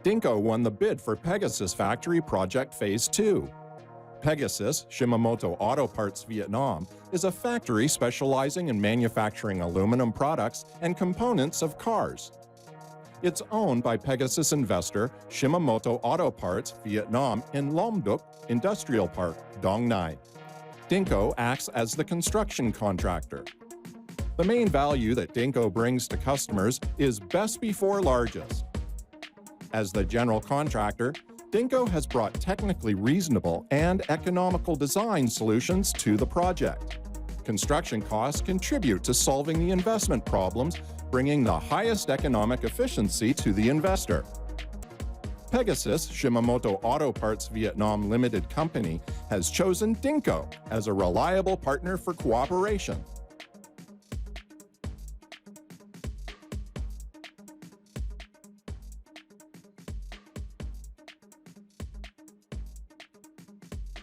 Dinco won the bid for Pegasus Factory Project Phase 2. Pegasus, Shimamoto Auto Parts Vietnam, is a factory specializing in manufacturing aluminum products and components of cars. It's owned by Pegasus investor Shimamoto Auto Parts Vietnam in Long Duc Industrial Park, Dong Nai. Dinco acts as the construction contractor. The main value that Dinco brings to customers is best before largest. As the general contractor, Dinco has brought technically reasonable and economical design solutions to the project. Construction costs contribute to solving the investment problems, bringing the highest economic efficiency to the investor. Pegasus, Shimamoto Auto Parts Vietnam Limited Company, has chosen Dinco as a reliable partner for cooperation.